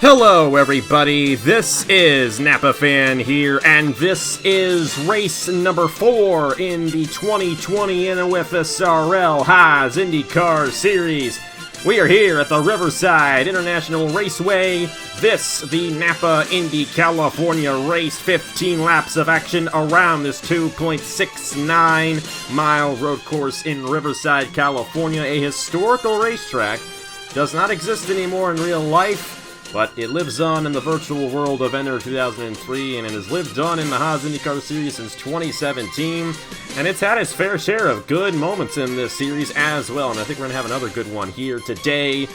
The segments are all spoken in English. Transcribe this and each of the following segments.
Hello everybody, this is NAPA Fan here, and this is race number 4 in the 2020 NOFSRL Haas IndyCar Series. We are here at the Riverside International Raceway. This, the NAPA Indy California race, 15 laps of action around this 2.69 mile road course in Riverside, California. A historical racetrack, does not exist anymore in real life, but it lives on in the virtual world of Ender 2003, and it has lived on in the Haas IndyCar Series since 2017, and it's had its fair share of good moments in this series as well, and I think we're going to have another good one here today.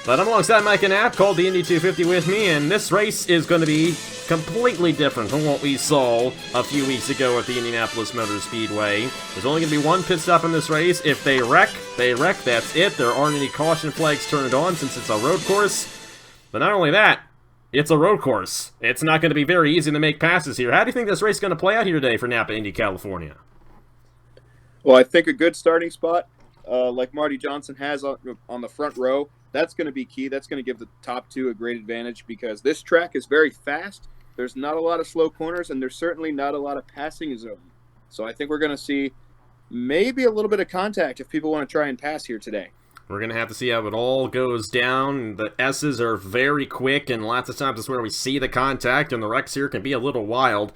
But I'm alongside Mike and App, called the Indy 250 with me, and this race is going to be completely different from what we saw a few weeks ago at the Indianapolis Motor Speedway. There's only going to be one pit stop in this race. If they wreck, that's it. There aren't any caution flags turned on since it's a road course. But not only that, it's a road course. It's not going to be very easy to make passes here. How do you think this race is going to play out here today for NAPA Indy California? Well, I think a good starting spot, like Marty Johnson has on the front row, that's going to be key. That's going to give the top two a great advantage because this track is very fast. There's not a lot of slow corners, and there's certainly not a lot of passing zone. So I think we're going to see maybe a little bit of contact if people want to try and pass here today. We're going to have to see how it all goes down. The S's are very quick, and lots of times it's where we see the contact, and the wrecks here can be a little wild.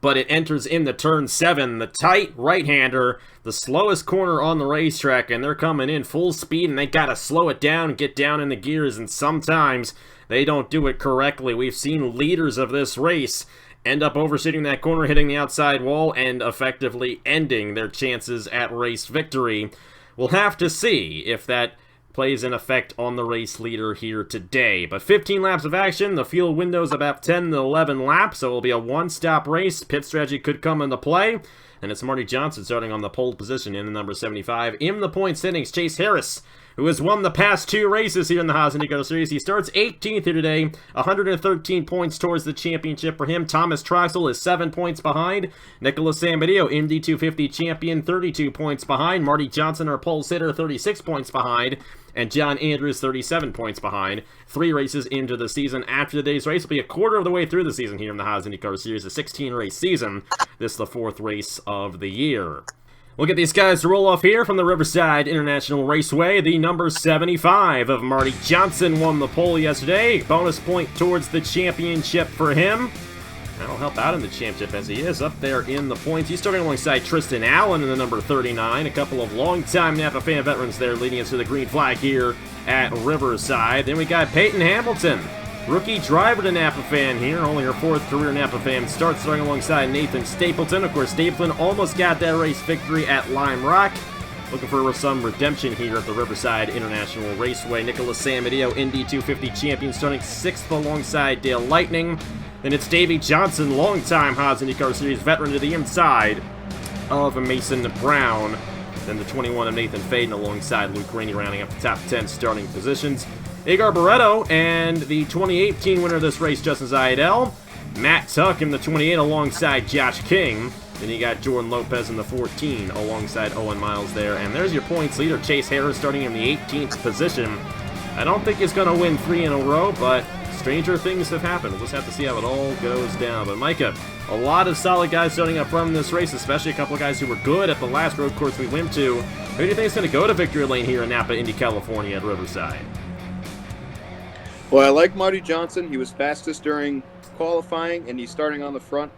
But it enters into turn 7, the tight right-hander, the slowest corner on the racetrack, and they're coming in full speed, and they got to slow it down and get down in the gears, and sometimes they don't do it correctly. We've seen leaders of this race end up overshooting that corner, hitting the outside wall, and effectively ending their chances at race victory. We'll have to see if that plays an effect on the race leader here today. But 15 laps of action, the fuel window's about 10 to 11 laps, so it'll be a one-stop race. Pit strategy could come into play, and it's Marty Johnson starting on the pole position in the number 75. In the point standings, Chase Harris, who has won the past 2 races here in the Haas IndyCar Series. He starts 18th here today, 113 points towards the championship for him. Thomas Troxel is 7 points behind. Nicholas Samedeo, Indy 250 champion, 32 points behind. Marty Johnson, our pole sitter, 36 points behind. And John Andrews, 37 points behind. 3 races into the season. After today's race, will be a quarter of the way through the season here in the Haas IndyCar Series, a 16-race season. This is the 4th race of the year. We'll get these guys to roll off here from the Riverside International Raceway. The number 75 of Marty Johnson won the pole yesterday. Bonus point towards the championship for him. That'll help out in the championship as he is up there in the points. He's starting alongside Tristan Allen in the number 39. A couple of longtime NAPA fan veterans there leading us to the green flag here at Riverside. Then we got Peyton Hamilton, rookie driver to NAPA Fan here, only her 4th career NAPA Fan start, starting alongside Nathan Stapleton. Of course, Stapleton almost got that race victory at Lime Rock. Looking for some redemption here at the Riverside International Raceway. Nicholas Samedeo, Indy 250 champion, starting 6th alongside Dale Lightning. Then it's Davey Johnson, longtime Haas IndyCar Series veteran, to the inside of Mason Brown. Then the 21 of Nathan Faden alongside Luke Rainey rounding up the top 10 starting positions. Agar Barretto and the 2018 winner of this race, Justin Zaidel. Matt Tuck in the 28 alongside Josh King. Then you got Jordan Lopez in the 14 alongside Owen Miles there. And there's your points leader, Chase Harris, starting in the 18th position. I don't think he's going to win 3 in a row, but stranger things have happened. We'll just have to see how it all goes down. But Micah, a lot of solid guys starting up front in this race, especially a couple of guys who were good at the last road course we went to. Who do you think is going to go to victory lane here in NAPA Indy California at Riverside? Well, I like Marty Johnson. He was fastest during qualifying, and he's starting on the front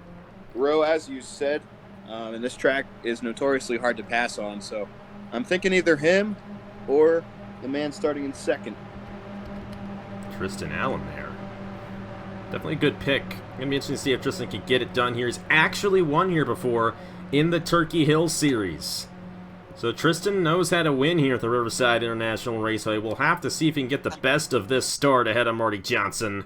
row, as you said. And this track is notoriously hard to pass on, so I'm thinking either him or the man starting in 2nd. Tristan Allen there. Definitely a good pick. Gonna be interesting to see if Tristan can get it done here. He's actually won here before in the Turkey Hill Series. So Tristan knows how to win here at the Riverside International Raceway. We'll have to see if he can get the best of this start ahead of Marty Johnson.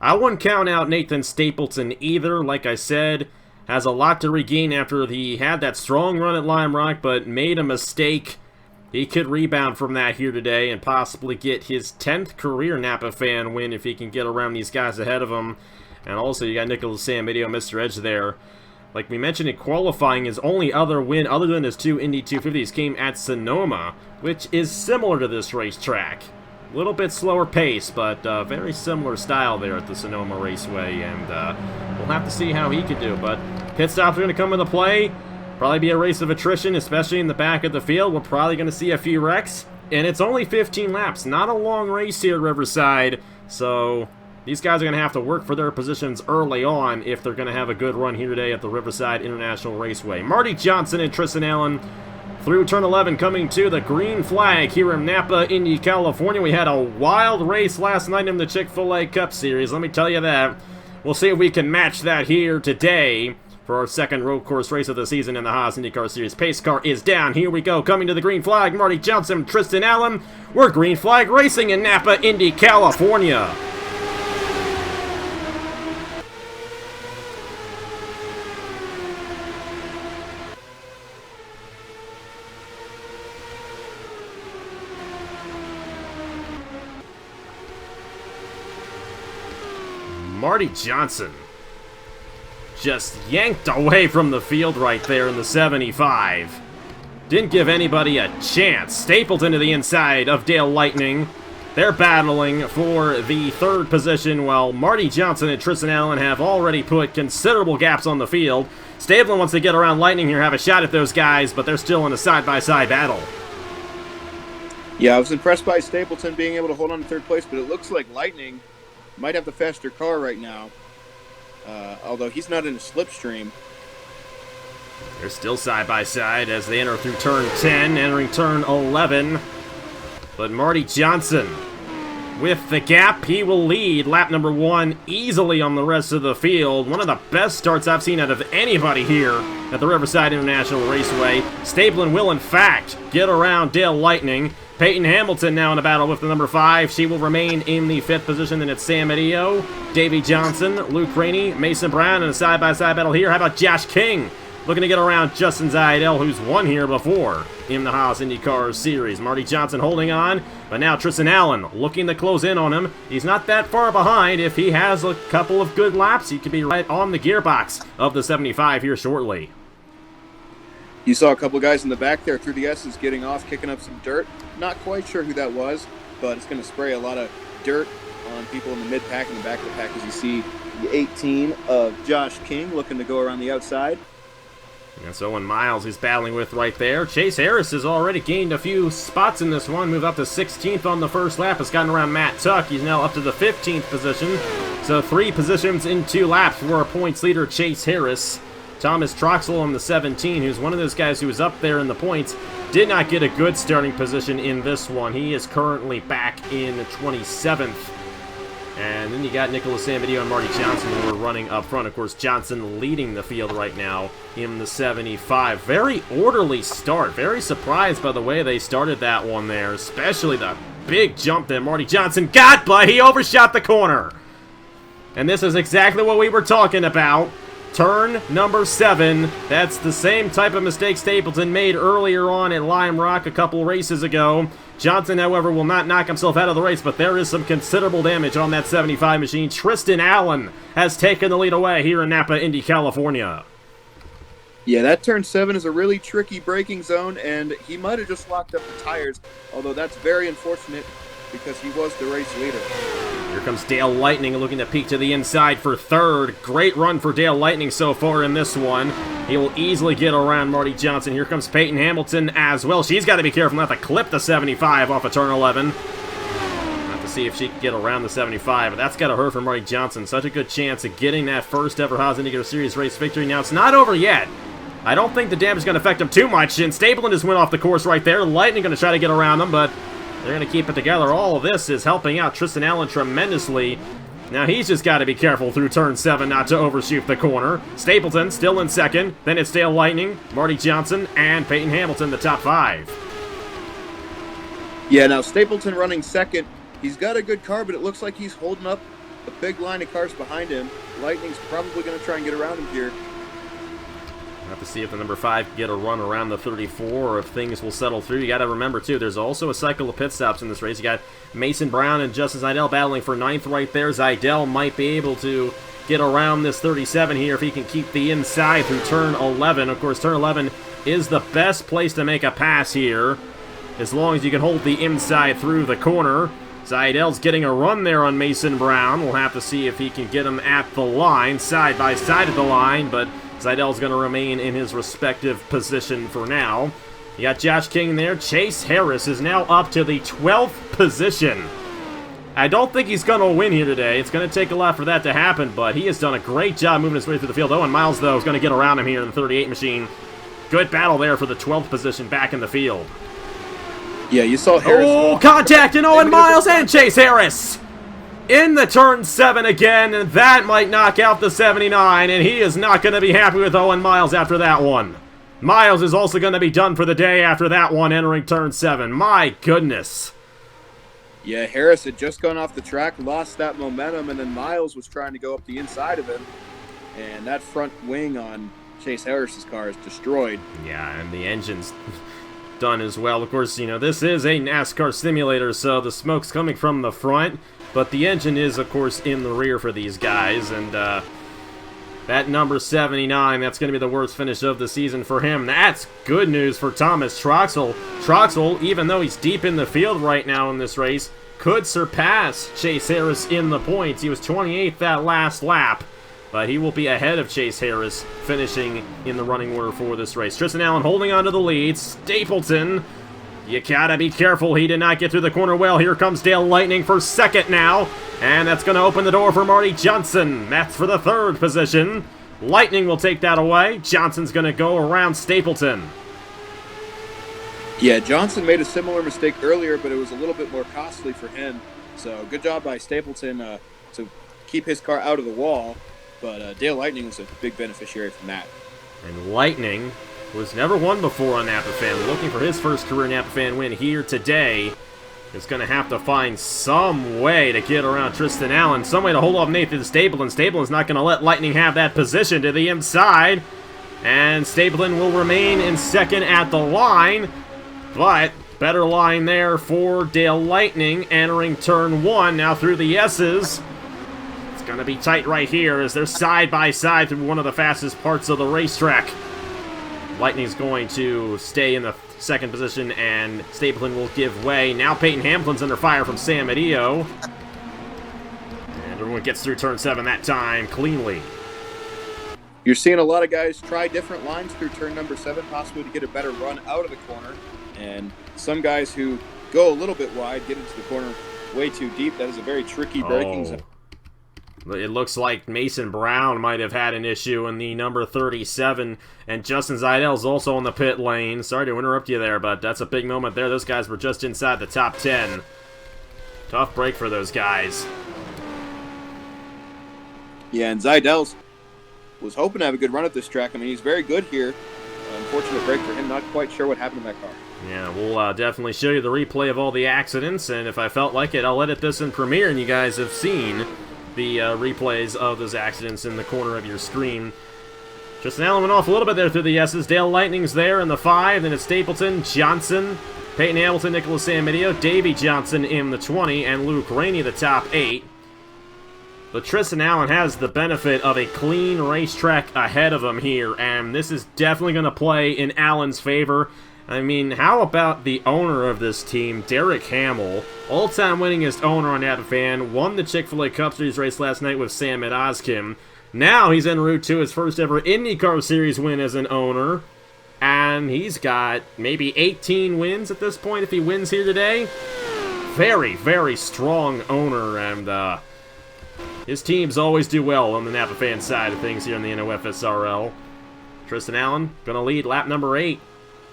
I wouldn't count out Nathan Stapleton either. Like I said, has a lot to regain after he had that strong run at Lime Rock, but made a mistake. He could rebound from that here today and possibly get his 10th career NAPA Fan win if he can get around these guys ahead of him. And also, you got Nicholas Samedeo, Mr. Edge there. Like we mentioned in qualifying, his only other win, other than his 2 Indy 250s, came at Sonoma, which is similar to this racetrack. A little bit slower pace, but very similar style there at the Sonoma Raceway, and we'll have to see how he could do. But pit stops are going to come into play. Probably be a race of attrition, especially in the back of the field. We're probably going to see a few wrecks, and it's only 15 laps. Not a long race here at Riverside, so these guys are going to have to work for their positions early on if they're going to have a good run here today at the Riverside International Raceway. Marty Johnson and Tristan Allen through turn 11, coming to the green flag here in NAPA Indy California. We had a wild race last night in the Chick-fil-A Cup Series, let me tell you that. We'll see if we can match that here today for our second road course race of the season in the Haas IndyCar Series. Pace car is down. Here we go. Coming to the green flag, Marty Johnson, Tristan Allen. We're green flag racing in NAPA Indy California. Marty Johnson just yanked away from the field right there in the 75. Didn't give anybody a chance. Stapleton to the inside of Dale Lightning. They're battling for the third position, while Marty Johnson and Tristan Allen have already put considerable gaps on the field. Stapleton wants to get around Lightning here, have a shot at those guys, but they're still in a side-by-side battle. Yeah, I was impressed by Stapleton being able to hold on to third place, but it looks like Lightning might have the faster car right now, although he's not in a slipstream. They're still side-by-side as they enter through turn 10, entering turn 11. But Marty Johnson, with the gap, he will lead lap number 1 easily on the rest of the field. One of the best starts I've seen out of anybody here at the Riverside International Raceway. Stapleton will, in fact, get around Dale Lightning. Peyton Hamilton now in a battle with the number 5. She will remain in the 5th position. Then it's Sam Adio, Davey Johnson, Luke Rainey, Mason Brown in a side-by-side battle here. How about Josh King looking to get around Justin Zaidel, who's won here before in the Haas IndyCar Series. Marty Johnson holding on, but now Tristan Allen looking to close in on him. He's not that far behind. If he has a couple of good laps, he could be right on the gearbox of the 75 here shortly. You saw a couple guys in the back there through the S's getting off, kicking up some dirt. Not quite sure who that was, but it's going to spray a lot of dirt on people in the mid-pack and the back of the pack as you see the 18 of Josh King looking to go around the outside. That's Owen Miles he's battling with right there. Chase Harris has already gained a few spots in this one. Moved up to 16th on the first lap. Has gotten around Matt Tuck. He's now up to the 15th position. So 3 positions in 2 laps for our points leader, Chase Harris. Thomas Troxel on the 17, who's one of those guys who was up there in the points, did not get a good starting position in this one. He is currently back in 27th. And then you got Nicholas Sambidio and Marty Johnson who are running up front. Of course, Johnson leading the field right now in the 75. Very orderly start. Very surprised by the way they started that one there, especially the big jump that Marty Johnson got, but he overshot the corner. And this is exactly what we were talking about. Turn number 7. That's the same type of mistake Stapleton made earlier on at Lime Rock a couple races ago. Johnson, however, will not knock himself out of the race, but there is some considerable damage on that 75 machine. Tristan Allen has taken the lead away here in Napa Indy California. Yeah, that turn 7 is a really tricky braking zone, and he might have just locked up the tires, although that's very unfortunate because he was the race leader. Here comes Dale Lightning looking to peek to the inside for 3rd. Great run for Dale Lightning so far in this one. He will easily get around Marty Johnson. Here comes Peyton Hamilton as well. She's got to be careful not to clip the 75 off of turn 11. Have to see if she can get around the 75, but that's got to hurt for Marty Johnson. Such a good chance of getting that first ever Haas IndyCar Series race victory. Now, it's not over yet. I don't think the damage is going to affect him too much, and Stapleton just went off the course right there. Lightning going to try to get around them, but they're going to keep it together. All of this is helping out Tristan Allen tremendously. Now he's just got to be careful through turn 7 not to overshoot the corner. Stapleton still in 2nd. Then it's Dale Lightning, Marty Johnson, and Peyton Hamilton, the top 5. Yeah, now Stapleton running 2nd. He's got a good car, but it looks like he's holding up a big line of cars behind him. Lightning's probably going to try and get around him here. We'll have to see if the number 5 can get a run around the 34 or if things will settle through. You got to remember, too, there's also a cycle of pit stops in this race. You got Mason Brown and Justin Zaidel battling for 9th right there. Zaidel might be able to get around this 37 here if he can keep the inside through turn 11. Of course, turn 11 is the best place to make a pass here, as long as you can hold the inside through the corner. Zeidel's getting a run there on Mason Brown. We'll have to see if he can get him at the line, side by side of the line, but Zeidel's going to remain in his respective position for now. You got Josh King there. Chase Harris is now up to the 12th position. I don't think he's going to win here today. It's going to take a lot for that to happen, but he has done a great job moving his way through the field. Owen Miles, though, is going to get around him here in the 38 machine. Good battle there for the 12th position back in the field. Yeah, you saw Harris. Oh, contact in Owen Miles and Chase Harris in the turn 7 again, and that might knock out the 79, and he is not going to be happy with Owen Miles after that one. Miles is also going to be done for the day after that one, entering turn 7. My goodness. Yeah, Harris had just gone off the track, lost that momentum, and then Miles was trying to go up the inside of him, and that front wing on Chase Harris's car is destroyed. Yeah, and the engine's done as well. Of course, you know, this is a NASCAR simulator, so the smoke's coming from the front, but the engine is, of course, in the rear for these guys, and that number 79, that's going to be the worst finish of the season for him. That's good news for Thomas Troxel. Troxel, even though he's deep in the field right now in this race, could surpass Chase Harris in the points. He was 28th that last lap, but he will be ahead of Chase Harris, finishing in the running order for this race. Tristan Allen holding on to the lead. Stapleton, you gotta be careful. He did not get through the corner well. Here comes Dale Lightning for second now, and that's going to open the door for Marty Johnson. That's for the 3rd position. Lightning will take that away. Johnson's going to go around Stapleton. Yeah, Johnson made a similar mistake earlier, but it was a little bit more costly for him. So good job by Stapleton to keep his car out of the wall. But Dale Lightning was a big beneficiary from that. And Lightning was never won before on NAPA Fan. Looking for his first career NAPA Fan win here today. Is going to have to find some way to get around Tristan Allen. Some way to hold off Nathan Stapleton. Stapleton's not going to let Lightning have that position to the inside. And Stapleton will remain in second at the line. But better line there for Dale Lightning entering turn 1 now through the S's. Gonna be tight right here as they're side by side through one of the fastest parts of the racetrack. Lightning's going to stay in the 2nd position and Stapleton will give way. Now Peyton Hamilton's under fire from Sam Adio. And everyone gets through turn 7 that time cleanly. You're seeing a lot of guys try different lines through turn number 7, possibly to get a better run out of the corner. And some guys who go a little bit wide get into the corner way too deep. That is a very tricky braking zone. It looks like Mason Brown might have had an issue in the number 37, and Justin Zeidel's also in the pit lane. Sorry to interrupt you there, but that's a big moment there. Those guys were just inside the top 10. Tough break for those guys. Yeah, and Zeidel's was hoping to have a good run at this track. I mean, he's very good here. Unfortunate break for him. Not quite sure what happened to that car. Yeah, we'll definitely show you the replay of all the accidents, and if I felt like it, I'll edit this in Premiere, and you guys have seen the replays of those accidents in the corner of your screen. Tristan Allen went off a little bit there through the S's. Dale Lightning's there in the 5. Then it's Stapleton, Johnson, Peyton Hamilton, Nicholas Samadio, Davey Johnson in the 20, and Luke Rainey the top 8. But Tristan Allen has the benefit of a clean racetrack ahead of him here, and this is definitely going to play in Allen's favor. I mean, how about the owner of this team, Derek Hamill, all-time winningest owner on NAPA Fan, won the Chick-fil-A Cup Series race last night with Sam at Oskim. Now he's en route to his first ever IndyCar Series win as an owner, and he's got maybe 18 wins at this point if he wins here today. Very, very strong owner, and his teams always do well on the NAPA Fan side of things here in the NOFSRL. Tristan Allen going to lead lap number 8.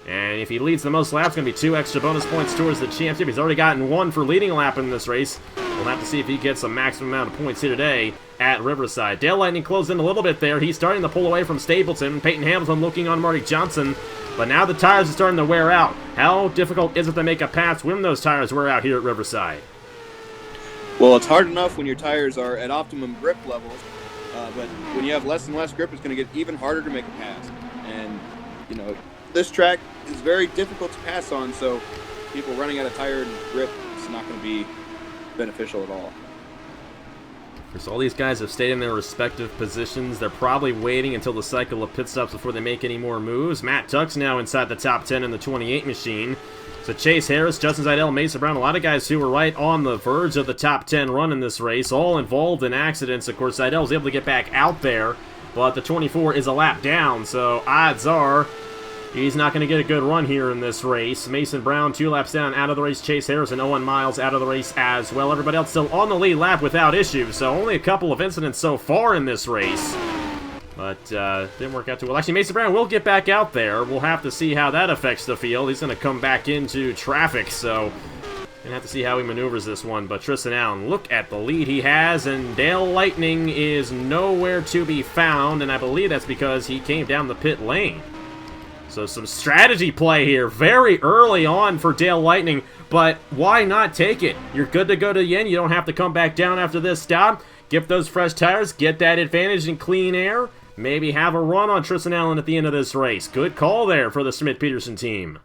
And if he leads the most laps, it's going to be 2 extra bonus points towards the championship. He's already gotten 1 for leading a lap in this race. We'll have to see if he gets a maximum amount of points here today at Riverside. Dale Lightning closed in a little bit there. He's starting to pull away from Stapleton. Peyton Hamilton looking on Marty Johnson. But now the tires are starting to wear out. How difficult is it to make a pass when those tires wear out here at Riverside? Well, it's hard enough when your tires are at optimum grip levels. But when you have less and less grip, it's going to get even harder to make a pass. And, you know, this track is very difficult to pass on, so people running out of tire and grip is not going to be beneficial at all. So all these guys have stayed in their respective positions. They're probably waiting until the cycle of pit stops before they make any more moves. Matt Tuck's now inside the top 10 in the 28 machine. So Chase Harris, Justin Zeidel, Mason Brown, a lot of guys who were right on the verge of the top 10 run in this race, all involved in accidents. Of course, Zeidel was able to get back out there, but the 24 is a lap down, so odds are he's not going to get a good run here in this race. Mason Brown, 2 laps down, out of the race. Chase Harris and Owen Miles out of the race as well. Everybody else still on the lead lap without issue, so only a couple of incidents so far in this race. But didn't work out too well. Actually, Mason Brown will get back out there. We'll have to see how that affects the field. He's going to come back into traffic, so gonna have to see how he maneuvers this one. But Tristan Allen, look at the lead he has, and Dale Lightning is nowhere to be found, and I believe that's because he came down the pit lane. So some strategy play here very early on for Dale Lightning, but why not take it? You're good to go to the end. You don't have to come back down after this stop. Get those fresh tires, get that advantage in clean air. Maybe have a run on Tristan Allen at the end of this race. Good call there for the Schmidt-Peterson team.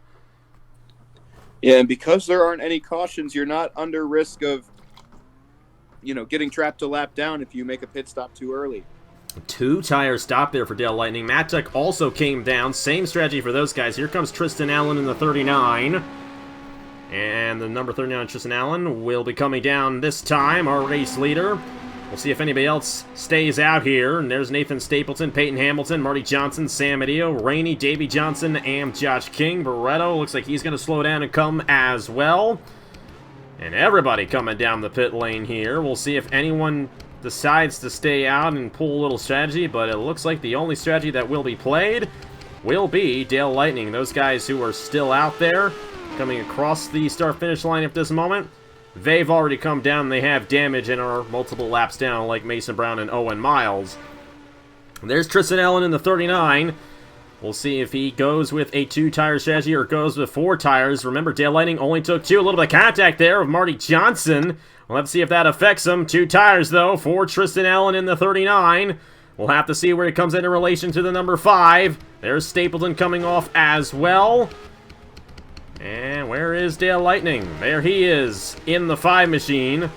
Yeah, and because there aren't any cautions, you're not under risk of, getting trapped a lap down if you make a pit stop too early. 2 tires stop there for Dale Lightning. Matt Tuck also came down. Same strategy for those guys. Here comes Tristan Allen in the 39. And the number 39, Tristan Allen, will be coming down this time, our race leader. We'll see if anybody else stays out here. And there's Nathan Stapleton, Peyton Hamilton, Marty Johnson, Sam Adeo, Rainey, Davey Johnson, and Josh King. Barretto looks like he's going to slow down and come as well. And everybody coming down the pit lane here. We'll see if anyone decides to stay out and pull a little strategy, but it looks like the only strategy that will be played will be Dale Lightning. Those guys who are still out there coming across the start-finish line at this moment, they've already come down. They have damage and are multiple laps down, like Mason Brown and Owen Miles. And there's Tristan Allen in the 39. We'll see if he goes with a 2-tire strategy or goes with 4 tires. Remember, Dale Lightning only took 2. A little bit of contact there of Marty Johnson. Well, let's see if that affects him. 2 tires, though, for Tristan Allen in the 39. We'll have to see where it comes in relation to the number 5. There's Stapleton coming off as well. And where is Dale Lightning? There he is in the 5 machine.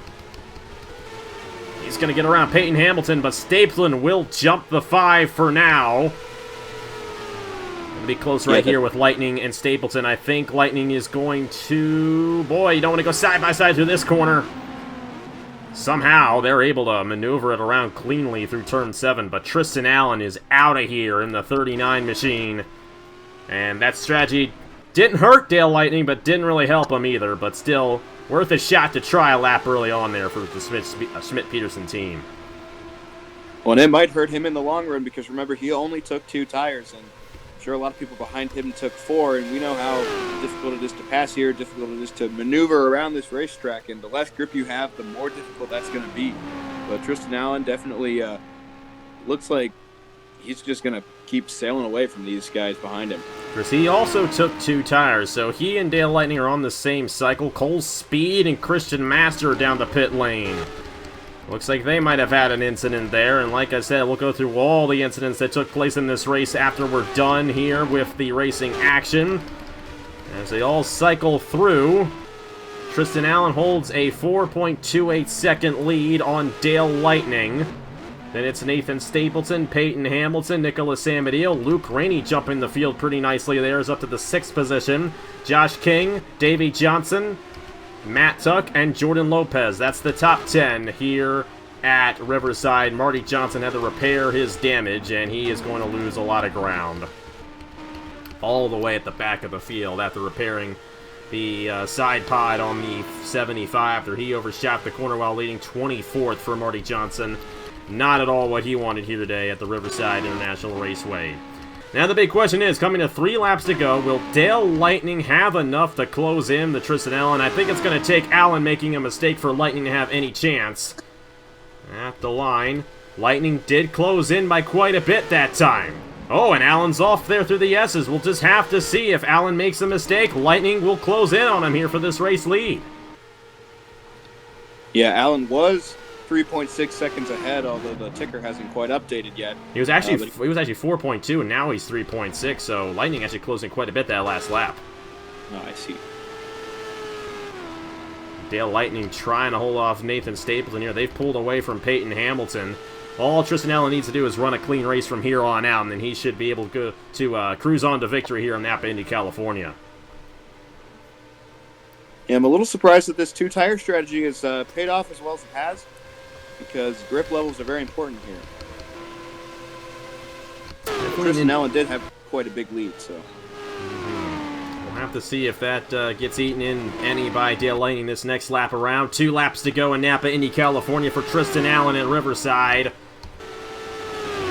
He's going to get around Peyton Hamilton, but Stapleton will jump the 5 for now. Going to be close right here with Lightning and Stapleton. I think Lightning is going to... Boy, you don't want to go side by side through this corner. Somehow, they're able to maneuver it around cleanly through turn 7, but Tristan Allen is out of here in the 39 machine. And that strategy didn't hurt Dale Lightning, but didn't really help him either. But still, worth a shot to try a lap early on there for the Schmidt-Peterson team. Well, and it might hurt him in the long run because, remember, he only took 2 tires. And I'm sure a lot of people behind him took 4. And we know how difficult it is to pass here, difficult it is to maneuver around this racetrack. And the less grip you have, the more difficult that's going to be. But Tristan Allen definitely looks like he's just going to keep sailing away from these guys behind him. Chris, he also took 2 tires, so he and Dale Lightning are on the same cycle. Cole Speed and Christian Master down the pit lane. Looks like they might have had an incident there, and like I said, we'll go through all the incidents that took place in this race after we're done here with the racing action. As they all cycle through, Tristan Allen holds a 4.28 second lead on Dale Lightning. Then it's Nathan Stapleton, Peyton Hamilton, Nicholas Amadeo, Luke Rainey jumping the field pretty nicely there, is up to the 6th position. Josh King, Davey Johnson, Matt Tuck, and Jordan Lopez. That's the top 10 here at Riverside. Marty Johnson had to repair his damage, and he is going to lose a lot of ground. All the way at the back of the field after repairing the side pod on the 75 after he overshot the corner while leading 24th for Marty Johnson. Not at all what he wanted here today at the Riverside International Raceway. Now the big question is, coming to 3 laps to go, will Dale Lightning have enough to close in the Tristan Allen? I think it's going to take Allen making a mistake for Lightning to have any chance. At the line, Lightning did close in by quite a bit that time. Oh, and Allen's off there through the S's. We'll just have to see if Allen makes a mistake. Lightning will close in on him here for this race lead. Yeah, Allen was 3.6 seconds ahead, although the ticker hasn't quite updated yet. He was actually 4.2, and now he's 3.6, so Lightning actually closing quite a bit that last lap. Oh, I see. Dale Lightning trying to hold off Nathan Stapleton here. They've pulled away from Peyton Hamilton. All Tristan Allen needs to do is run a clean race from here on out, and then he should be able to go to cruise on to victory here in NAPA Indy California. Now the big question is, coming to 3 laps to go, will Dale Lightning have enough to close in the Tristan Allen? I think it's going to take Allen making a mistake for Lightning to have any chance. At the line, Lightning did close in by quite a bit that time. Oh, and Allen's off there through the S's. We'll just have to see if Allen makes a mistake. Lightning will close in on him here for this race lead. Yeah, Allen was 3.6 seconds ahead, although the ticker hasn't quite updated yet. Yeah, I'm a little surprised that this two-tire strategy has paid off as well as it has, because grip levels are very important here. Tristan Allen did have quite a big lead, so we'll have to see if that gets eaten in any by Dale Lightning this next lap around. 2 laps to go in NAPA Indy California for Tristan Allen at Riverside.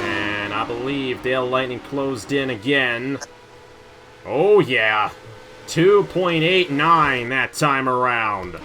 And I believe Dale Lightning closed in again. Oh yeah, 2.89 that time around.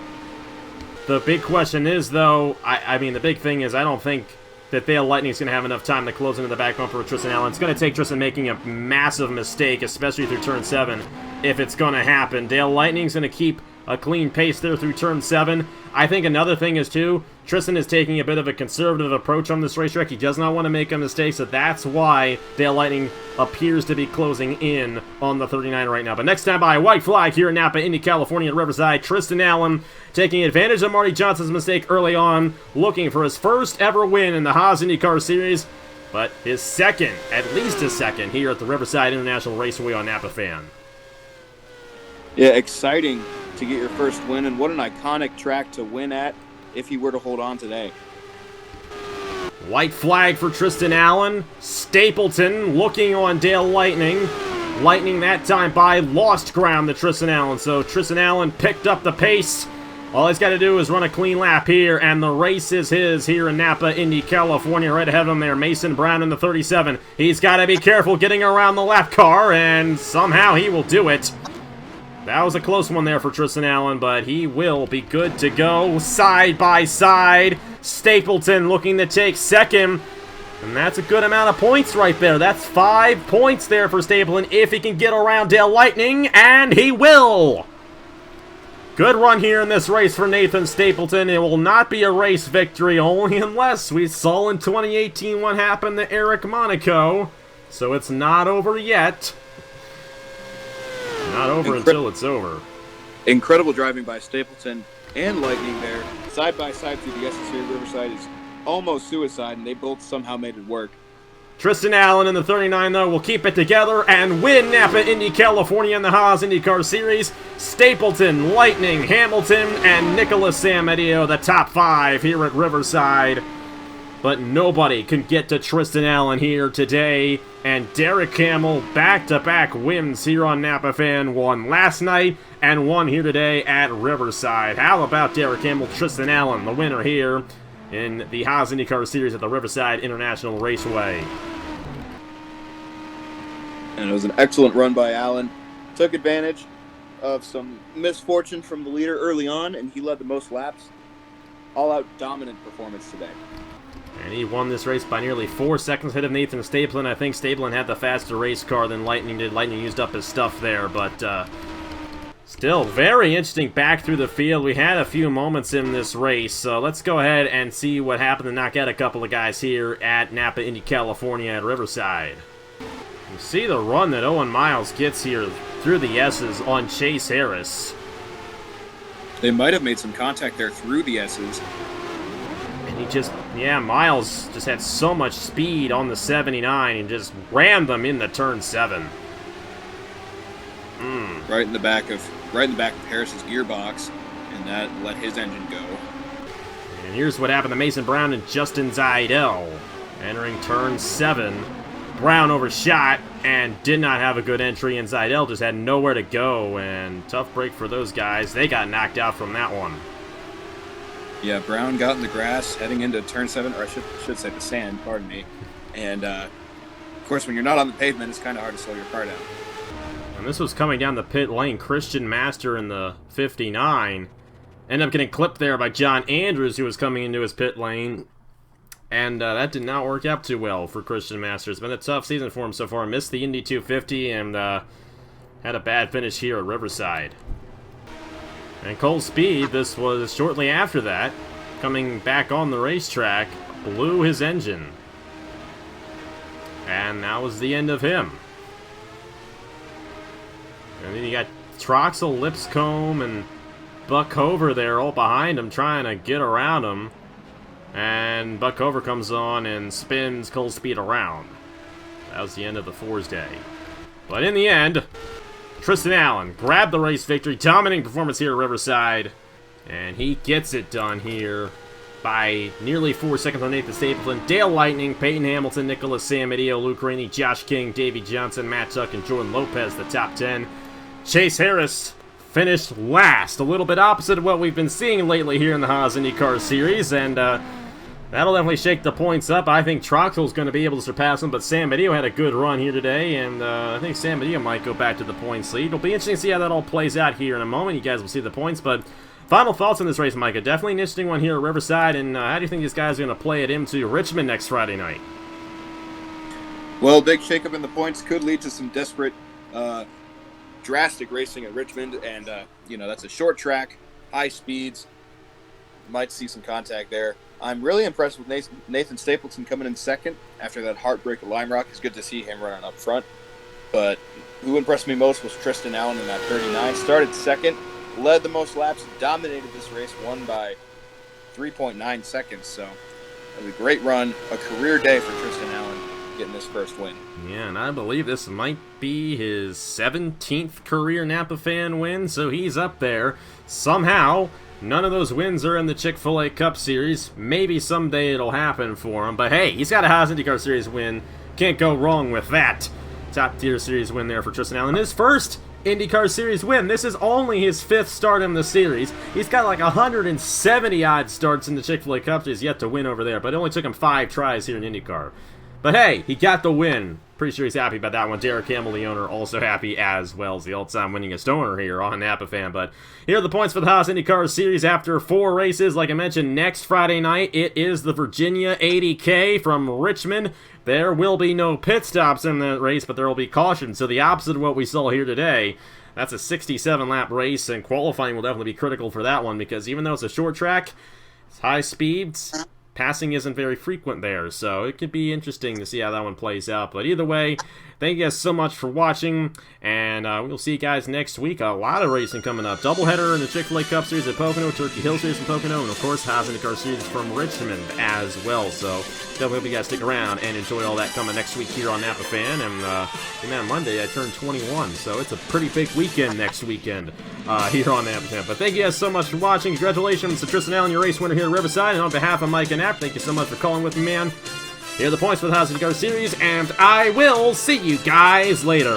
The big question is, though, I mean, the big thing is I don't think that Dale Lightning's going to have enough time to close into the back bumper with Tristan Allen. It's going to take Tristan making a massive mistake, especially through turn 7, if it's going to happen. Dale Lightning's going to keep a clean pace there through turn 7. I think another thing is, too, Tristan is taking a bit of a conservative approach on this racetrack. He does not want to make a mistake, so that's why Dale Lightning appears to be closing in on the 39 right now. But next time by, white flag here in Napa, Indy, California at Riverside. Tristan Allen taking advantage of Marty Johnson's mistake early on, looking for his first ever win in the Haas IndyCar Series, but his second, at least his second, here at the Riverside International Raceway on Napa Fan. Yeah, exciting to get your first win, and what an iconic track to win at if he were to hold on today. White flag for Tristan Allen. Stapleton looking on Dale Lightning. Lightning that time by lost ground to Tristan Allen, so Tristan Allen picked up the pace. All he's got to do is run a clean lap here, and the race is his here in Napa, Indy, California. Right ahead of him there, Mason Brown in the 37. He's got to be careful getting around the lap car, and somehow he will do it. That was a close one there for Tristan Allen, but he will be good to go. Side by side, Stapleton looking to take second. And that's a good amount of points right there. That's 5 points there for Stapleton if he can get around Dale Lightning, and he will! Good run here in this race for Nathan Stapleton. It will not be a race victory, only unless we saw in 2018 what happened to Eric Monaco. So it's not over yet. Not over until it's over. Incredible driving by Stapleton and Lightning there. Side by side through the SS here. Riverside is almost suicide, and they both somehow made it work. Tristan Allen in the 39, though, will keep it together and win Napa Indy California in the Haas IndyCar Series. Stapleton, Lightning, Hamilton, and Nicholas Samadeo, the top 5 here at Riverside. But nobody can get to Tristan Allen here today. And Derek Hamill, back-to-back wins here on Napa Fan. Won last night and won here today at Riverside. How about Derek Hamill, Tristan Allen, the winner here in the Haas IndyCar Series at the Riverside International Raceway. And it was an excellent run by Allen. Took advantage of some misfortune from the leader early on, and he led the most laps. All-out dominant performance today. And he won this race by nearly 4 seconds ahead of Nathan Stapleton. I think Stapleton had the faster race car than Lightning did. Lightning used up his stuff there, but still very interesting back through the field. We had a few moments in this race, so let's go ahead and see what happened to knock out a couple of guys here at Napa Indy California at Riverside. You see the run that Owen Miles gets here through the S's on Chase Harris. They might have made some contact there through the S's. He just, yeah, Miles just had so much speed on the 79 and just ran them into turn 7. Right in the back of Harris's gearbox, and that let his engine go. And here's what happened to Mason Brown and Justin Zaidel. Entering turn 7, Brown overshot and did not have a good entry, and Zaidel just had nowhere to go, and tough break for those guys. They got knocked out from that one. Yeah, Brown got in the grass heading into turn 7, or I should say the sand, pardon me. And, of course, when you're not on the pavement, it's kind of hard to slow your car down. And this was coming down the pit lane. Christian Master in the 59 ended up getting clipped there by John Andrews, who was coming into his pit lane. And that did not work out too well for Christian Master. It's been a tough season for him so far. Missed the Indy 250 and had a bad finish here at Riverside. And Cole Speed, this was shortly after that, coming back on the racetrack, blew his engine. And that was the end of him. And then you got Troxel, Lipscomb, and Buck Hover there all behind him trying to get around him. And Buck Hover comes on and spins Cole Speed around. That was the end of the Fours Day. But in the end, Tristan Allen grabbed the race victory. Dominating performance here at Riverside. And he gets it done here by nearly 4 seconds on Nathan Stapleton. Dale Lightning, Peyton Hamilton, Nicholas Samedeo, Luke Rainey, Josh King, Davey Johnson, Matt Tuck, and Jordan Lopez, the top 10. Chase Harris finished last. A little bit opposite of what we've been seeing lately here in the Haas IndyCar Series, and that'll definitely shake the points up. I think Troxell's going to be able to surpass him, but Samedeo had a good run here today, and I think Samedeo might go back to the points lead. It'll be interesting to see how that all plays out here in a moment. You guys will see the points, but final thoughts on this race, Micah. Definitely an interesting one here at Riverside, and how do you think these guys are going to play it into Richmond next Friday night? Well, big shakeup in the points could lead to some desperate, drastic racing at Richmond, and that's a short track, high speeds. Might see some contact there. I'm really impressed with Nathan Stapleton coming in second after that heartbreak at Lime Rock. It's good to see him running up front. But who impressed me most was Tristan Allen in that 39. Started second, led the most laps, dominated this race, won by 3.9 seconds. So it was a great run, a career day for Tristan Allen getting his first win. Yeah, and I believe this might be his 17th career Napa fan win, so he's up there. Somehow, none of those wins are in the Chick-fil-A Cup Series. Maybe someday it'll happen for him, but hey, he's got a Haas IndyCar Series win. Can't go wrong with that. Top tier series win there for Tristan Allen. His first IndyCar Series win. This is only his 5th start in the series. He's got like 170-odd starts in the Chick-fil-A Cup Series yet to win over there, but it only took him 5 tries here in IndyCar. But hey, he got the win. Pretty sure he's happy about that one. Derek Campbell, the owner, also happy as well as the all-time winningest owner here on Napa Fan. But here are the points for the Haas IndyCar Series after 4 races. Like I mentioned, next Friday night, it is the Virginia 80K from Richmond. There will be no pit stops in that race, but there will be caution. So the opposite of what we saw here today. That's a 67-lap race, and qualifying will definitely be critical for that one because even though it's a short track, it's high speeds. Passing isn't very frequent there, so it could be interesting to see how that one plays out. But either way, thank you guys so much for watching, and we'll see you guys next week. A lot of racing coming up. Doubleheader in the Chick-fil-A Cup Series at Pocono, Turkey Hill Series from Pocono, and of course, Haas IndyCar Series from Richmond as well. So definitely hope you guys stick around and enjoy all that coming next week here on Napa Fan. And man, Monday I turned 21, so it's a pretty big weekend next weekend here on Napa Fan. But thank you guys so much for watching. Congratulations to Tristan Allen, your race winner here at Riverside, and on behalf of Mike and Nap, thank you so much for calling with me, man. Here are the points for the Haas IndyCar Series, and I will see you guys later.